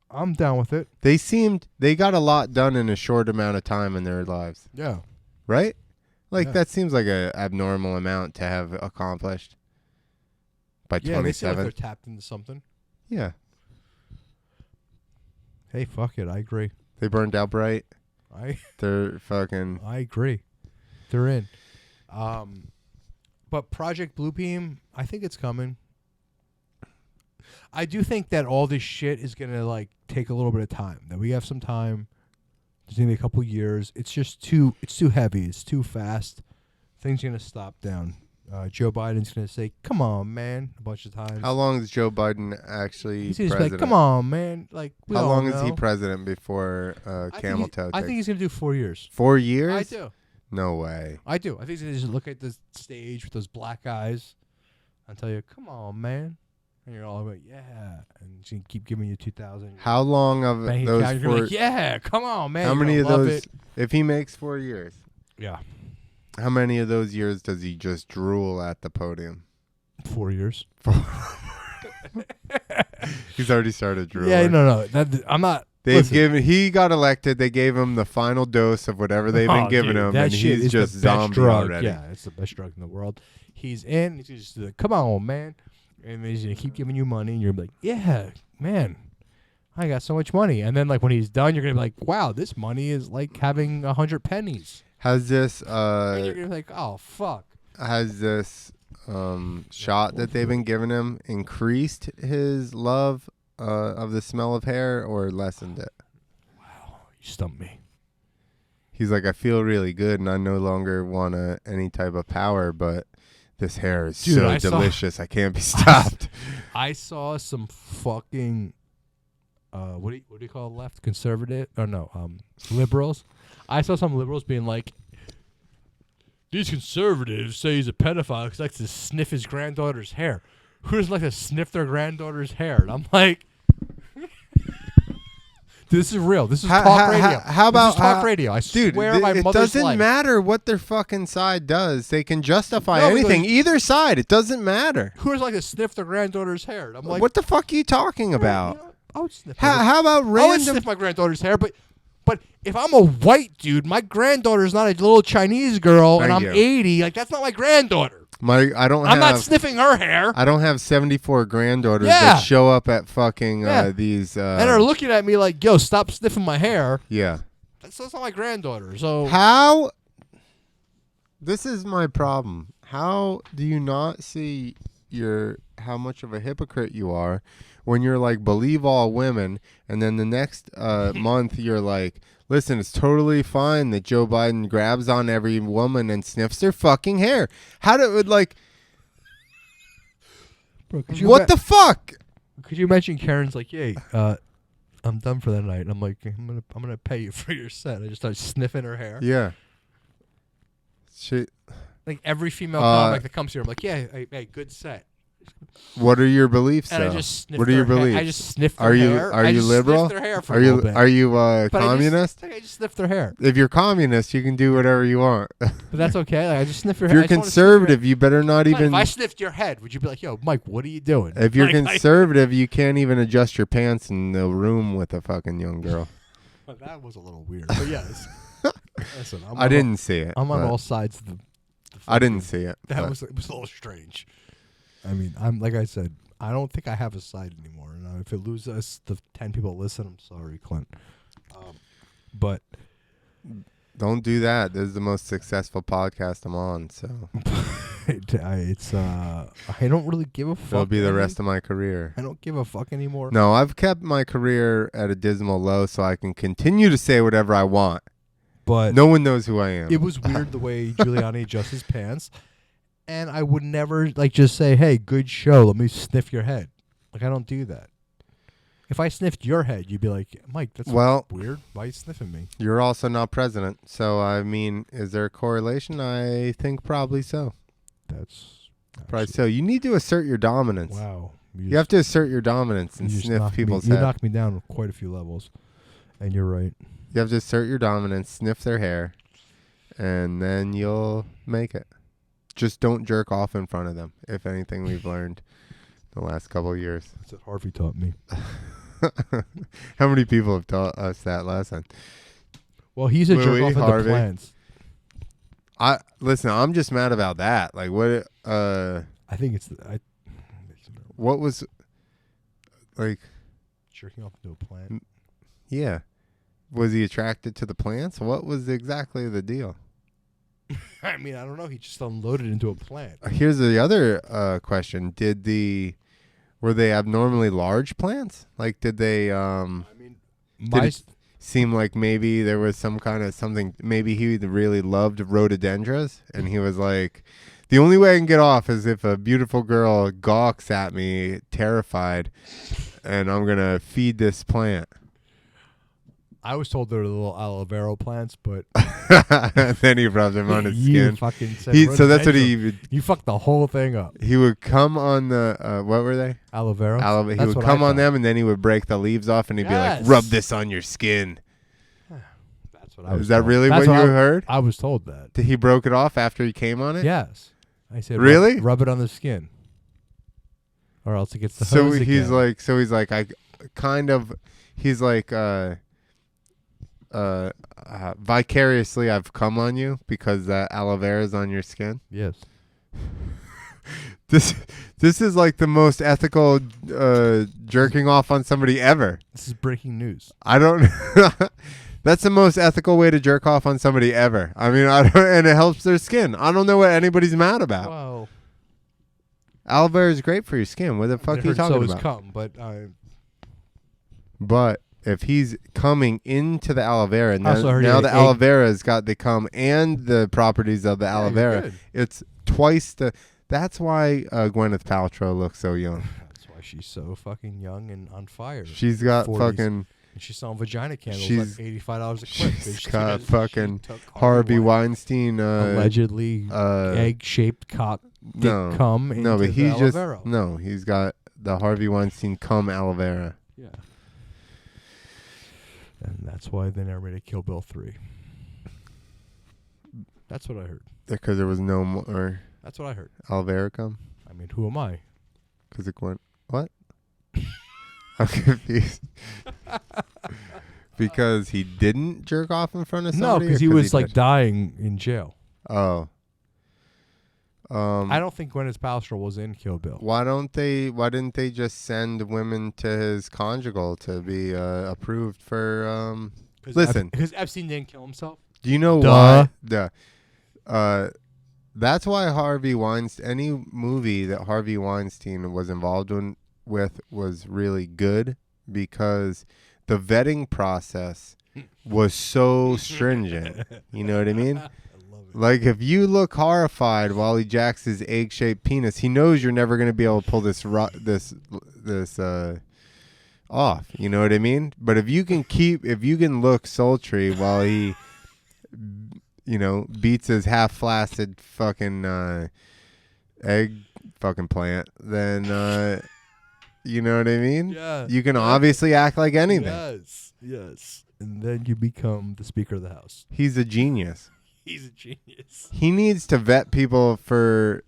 I'm down with it. They got a lot done in a short amount of time in their lives. Yeah. Right? Like, Yeah. that seems like a abnormal amount to have accomplished by 27. They seem like they're tapped into something. Yeah. Hey, fuck it. I agree. They burned out bright. They're fucking... I agree. They're in. But Project Bluebeam, I think it's coming. I do think that all this shit is going to, like, take a little bit of time. That we have some time. There's going to be a couple years. It's just too heavy. It's too fast. Things are going to stop down. Joe Biden's going to say, come on, man, a bunch of times. How long is Joe Biden actually He's president? like, come on, man. Like, How long is he president before camel toe? I think he's going to do 4 years. 4 years? I do. No way. I do. I think he's going to just look at the stage with those black eyes and tell you, come on, man. And you're all like, yeah. And he's going to keep giving you 2,000. How long of those you're 4 like, yeah, come on, man. How many of love those, it. if he makes 4 years, Yeah. how many of those years does he just drool at the podium? 4 years. He's already started drooling. Yeah, no. I'm not. He got elected. They gave him the final dose of whatever they've been giving him, and he's just zombie already. Yeah, it's the best drug in the world. He's in. He's just like, come on, man. And he's going to keep giving you money, and you're like, yeah, man, I got so much money. And then, like, when he's done, you're going to be like, wow, this money is like having 100 pennies. Has this and you're gonna be like, oh fuck. Has this shot that they've been giving him increased his love of the smell of hair or lessened it? Wow, you stumped me. He's like, I feel really good and I no longer want any type of power, but this hair is so delicious. I can't be stopped. I saw some fucking what do you call left? Conservative? Or no, liberals. I saw some liberals being like, these conservatives say he's a pedophile because he likes to sniff his granddaughter's hair. Who doesn't like to sniff their granddaughter's hair? And I'm like, this is real. This is talk radio. How about this is talk radio? I swear my mother's life. It doesn't matter what their fucking side does. They can justify anything. Either side. It doesn't matter. Who doesn't like to sniff their granddaughter's hair? And I'm like, what the fuck are you talking about? I would sniff. How about random? I would sniff my granddaughter's hair, but if I'm a white dude, my granddaughter's not a little Chinese girl, and I'm 80. Like, that's not my granddaughter. I'm not sniffing her hair. I don't have 74 granddaughters that show up at fucking these. And are looking at me like, yo, stop sniffing my hair. Yeah. That's not my granddaughter. So how? This is my problem. How do you not see how much of a hypocrite you are when you're like, believe all women, and then the next month you're like, listen, it's totally fine that Joe Biden grabs on every woman and sniffs their fucking hair. How do it like? Bro, what the fuck? Could you imagine Karen's like, "Yay, I'm done for the night." And I'm like, I'm gonna pay you for your set. I just start sniffing her hair. Yeah. Shit. Like every female comic that comes here, I'm like, yeah, hey, good set. What are your beliefs? And I just what are your beliefs? I just sniffed their hair. Are you liberal? Their hair for a little bit. Are you communist? I just sniffed their hair. If you're communist, you can do whatever you want. But that's okay. Like, I just sniff your if hair. If you're conservative, you better not even. If I sniffed your head, would you be like, "Yo, Mike, what are you doing?" If you're conservative, you can't even adjust your pants in the room with a fucking young girl. Well, that was a little weird. But yes, listen, I didn't see it. I'm on all sides of the I didn't see it. It was a little strange. I mean, I'm like I said, I don't think I have a side anymore. And if it loses the 10 people listen, I'm sorry, Clint. But don't do that. This is the most successful podcast I'm on. So I don't really give a fuck. It'll be the rest of my career. I don't give a fuck anymore. No, I've kept my career at a dismal low, so I can continue to say whatever I want. But no one knows who I am. It was weird the way Giuliani adjusts his pants. And I would never like just say, hey, good show. Let me sniff your head. Like, I don't do that. If I sniffed your head, you'd be like, Mike, that's weird. Why are you sniffing me? You're also not president. So, I mean, is there a correlation? I think probably so. That's probably so. You need to assert your dominance. Wow. You have to assert your dominance and sniff people's head. You knocked me down quite a few levels. And you're right. You have to assert your dominance, sniff their hair, and then you'll make it. just don't jerk off in front of them. If anything, we've learned the last couple of years. That's what Harvey taught me. How many people have taught us that lesson? Well, he's a jerk Louis, off into Harvey. plants. Listen. I'm just mad about that. Like what? I think it's What was like? jerking off into a plant. Yeah. Was he attracted to the plants? What was exactly the deal? I mean, I don't know. He just unloaded into a plant. Here's the other question: were they abnormally large plants? Like, did they? I mean, Did it seem like maybe there was some kind of something? Maybe he really loved rhododendrons, and he was like, "The only way I can get off is if a beautiful girl gawks at me, terrified, and I'm gonna feed this plant." I was told they were the little aloe vera plants, but Then he rubbed them on his you skin. fucking said So that's what rhododendron. You fucked the whole thing up. he would come on the what were they? Aloe vera. He That's would what come I on thought. them, and then he would break the leaves off, and he'd be like, Yes. "Rub this on your skin." That's what I was. Is that told. really That's what you I- heard? I was told that. He broke it off after he came on it. Yes, I said. Really? Rub it on the skin, or else it gets the So hose he's again. like, I kind of, he's like, vicariously, I've come on you because that aloe vera is on your skin. Yes. This is like the most ethical jerking off on somebody ever. This is breaking news. I don't. That's the most ethical way to jerk off on somebody ever. I mean, and it helps their skin. I don't know what anybody's mad about. Wow. Aloe vera is great for your skin. What the fuck are you talking so about? is cum, but But if he's coming into the aloe vera, I also heard now he the had aloe egg- vera's got the cum and the properties of the aloe you're vera. good. It's twice the. That's why Gwyneth Paltrow looks so young. that's why she's so fucking young and on fire. She's got 40s. fucking. And she's selling vagina candles She's- like $85 a clip. she's She got she fucking took Harvey Weinstein. allegedly egg-shaped cock dick no, cum into no, but the he's aloe just vera. no. He's got the Harvey Weinstein cum aloe vera. Yeah. And that's why they never made a Kill Bill 3. That's what I heard. Because there was no more That's what I heard. aloe vera cum. I mean, who am I? Because it went what? I'm confused. Because he didn't jerk off in front of No, somebody. because or he was like did? dying in jail. Oh. I don't think Gwyneth Paltrow was in Kill Bill. Why didn't they just send women to his conjugal to be approved for listen. Because Epstein didn't kill himself. Do you know Duh. why? That's why Harvey Weinstein, any movie that Harvey Weinstein was involved with was really good because the vetting process was so stringent. You know what I mean? I love it. Like if you look horrified while he jacks his egg-shaped penis, he knows you're never going to be able to pull this off. You know what I mean? But if you can look sultry while he, beats his half flaccid fucking egg fucking plant, then you know what I mean? Yeah. You can obviously act like anything. Yes. And then you become the Speaker of the House. He's a genius. He's a genius. He needs to vet people for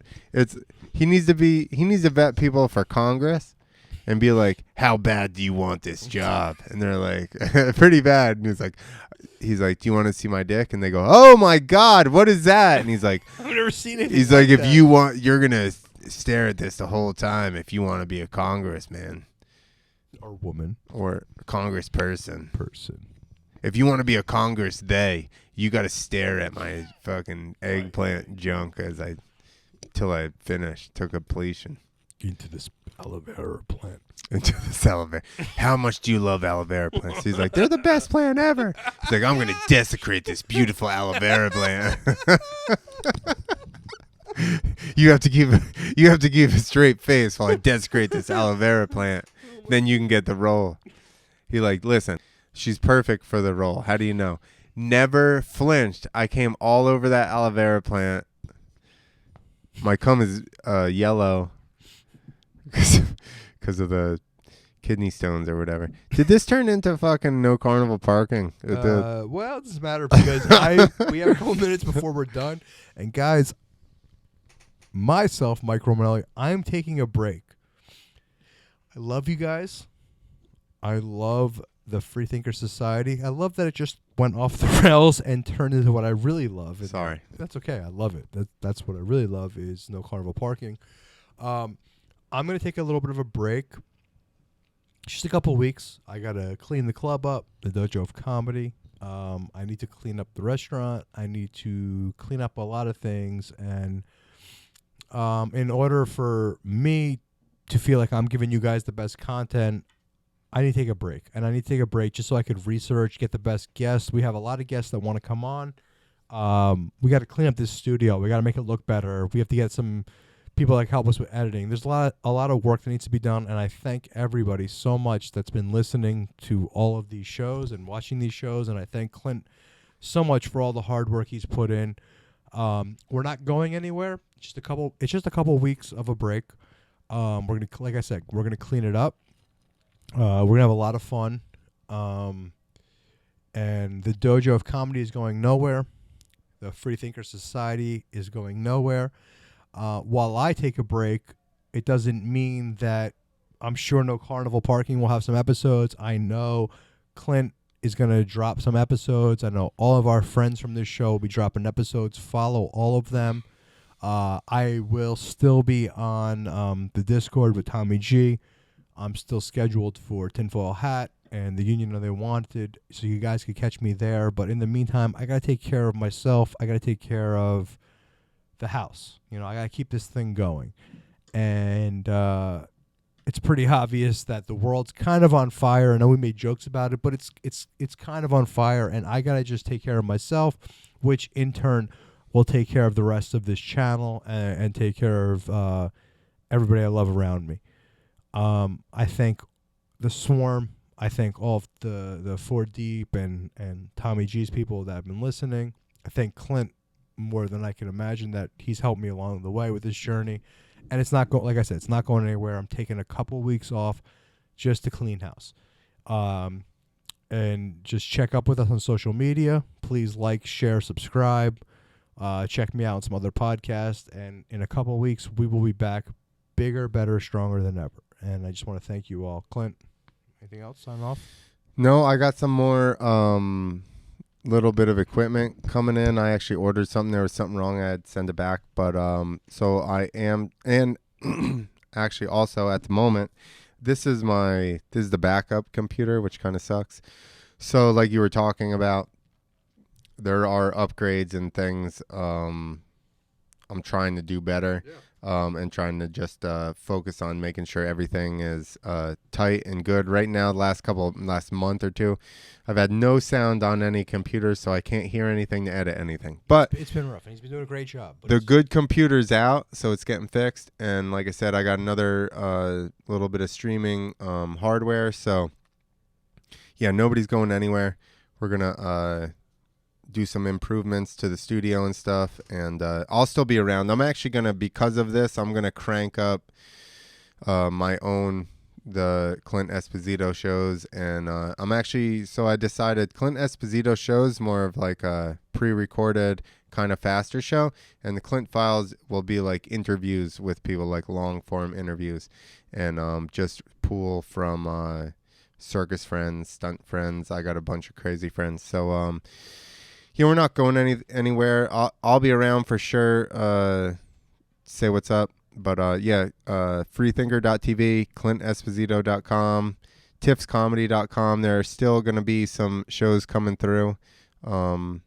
he needs to vet people for Congress and be like, how bad do you want this job? And they're like, pretty bad. And he's like, do you want to see my dick? And they go, oh my God, what is that? And he's like, I've never seen it. he's like, if you want, you're gonna stare at this the whole time if you want to be a congressman or woman or a congressperson. person. If you want to be a congress you got to stare at my fucking eggplant junk till I finish to completion. Into this aloe vera plant. Into this aloe vera. How much do you love aloe vera plants? He's like, they're the best plant ever. He's like, I'm going to desecrate this beautiful aloe vera plant. You have to keep a straight face while I desecrate this aloe vera plant. Then you can get the role. He like, listen, she's perfect for the role. How do you know? Never flinched. I came all over that aloe vera plant. My cum is yellow because of the kidney stones or whatever. Did this turn into fucking no carnival parking? Well, it doesn't matter because we have a couple minutes before we're done. And guys, myself, Mike Romanelli, I'm taking a break. I love you guys. I love the Freethinker Society. I love that it just went off the rails and turned into what I really love. And Sorry. that's okay. I love it. That's what I really love is no carnival parking. I'm going to take a little bit of a break. Just a couple weeks. I got to clean the club up, the Dojo of Comedy. I need to clean up the restaurant. I need to clean up a lot of things. And in order for me to feel like I'm giving you guys the best content, I need to take a break. And I need to take a break just so I could research, get the best guests. We have a lot of guests that want to come on. We got to clean up this studio. We got to make it look better. We have to get some people that help us with editing. There's a lot of work that needs to be done, and I thank everybody so much that's been listening to all of these shows and watching these shows, and I thank Clint so much for all the hard work he's put in. We're not going anywhere. It's just a couple weeks of a break. We're gonna, like I said, we're gonna clean it up. We're gonna have a lot of fun. And the Dojo of Comedy is going nowhere. The Freethinker Society is going nowhere. While I take a break, it doesn't mean that I'm sure No Carnival Parking will have some episodes. I know Clint is going to drop some episodes. I know all of our friends from this show will be dropping episodes. Follow all of them. I will still be on the Discord with Tommy G. I'm still scheduled for Tinfoil Hat and the Union of They Wanted, so you guys can catch me there. But in the meantime, I got to take care of myself. I got to take care of the house. I got to keep this thing going. And it's pretty obvious that the world's kind of on fire. I know we made jokes about it, but it's kind of on fire, and I got to just take care of myself, which in turn will take care of the rest of this channel and take care of everybody I love around me. I thank the Swarm. I thank all of the 4 Deep and Tommy G's people that have been listening. I thank Clint more than I can imagine that he's helped me along the way with this journey. And it's not like I said, it's not going anywhere. I'm taking a couple weeks off just to clean house. And just check up with us on social media. Please like, share, subscribe. Check me out on some other podcasts. And in a couple of weeks, we will be back bigger, better, stronger than ever. And I just want to thank you all. Clint, anything else? Sign off? No, I got some more little bit of equipment coming in. I actually ordered something. There was something wrong. I had to send it back. But so I am, and actually also at the moment, this is the backup computer, which kind of sucks. So like you were talking about, there are upgrades and things. I'm trying to do better. Yeah. And trying to just focus on making sure everything is tight and good. Right now, last month or two, I've had no sound on any computer, so I can't hear anything to edit anything. But it's been rough, and he's been doing a great job. The good computer's out, so it's getting fixed. And like I said, I got another little bit of streaming hardware. So yeah, nobody's going anywhere. We're gonna do some improvements to the studio and stuff, and I'll still be around. I'm actually gonna, because of this, I'm gonna crank up the Clint Esposito shows, and I decided Clint Esposito shows more of like a pre-recorded kind of faster show, and the Clint Files will be like interviews with people, like long form interviews, and just pull from circus friends, stunt friends. I got a bunch of crazy friends, so yeah, we're not going anywhere. I'll be around for sure. Say what's up. But freethinker.tv, clintesposito.com, tiffscomedy.com. There are still going to be some shows coming through a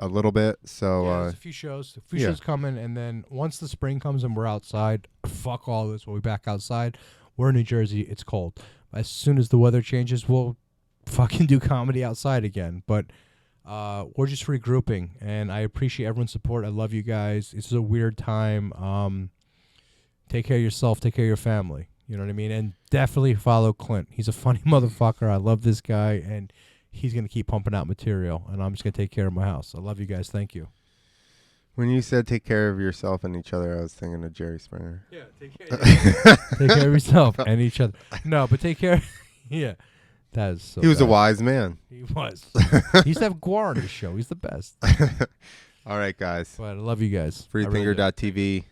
little bit. So there's a few shows coming, and then once the spring comes and we're outside, fuck all this. We'll be back outside. We're in New Jersey. It's cold. As soon as the weather changes, we'll fucking do comedy outside again. But we're just regrouping, and I appreciate everyone's support. I love you guys. This is a weird time. Take care of yourself. Take care of your family. You know what I mean? And definitely follow Clint. He's a funny motherfucker. I love this guy, and he's going to keep pumping out material, and I'm just going to take care of my house. I love you guys. Thank you. When you said take care of yourself and each other, I was thinking of Jerry Springer. Yeah, take care of yourself and each other. No, but take care. Yeah. That is so he was bad. a wise man. He was. He used to have Guar on his show. He's the best. All right, guys. But I love you guys. I really do. Freethinker.tv.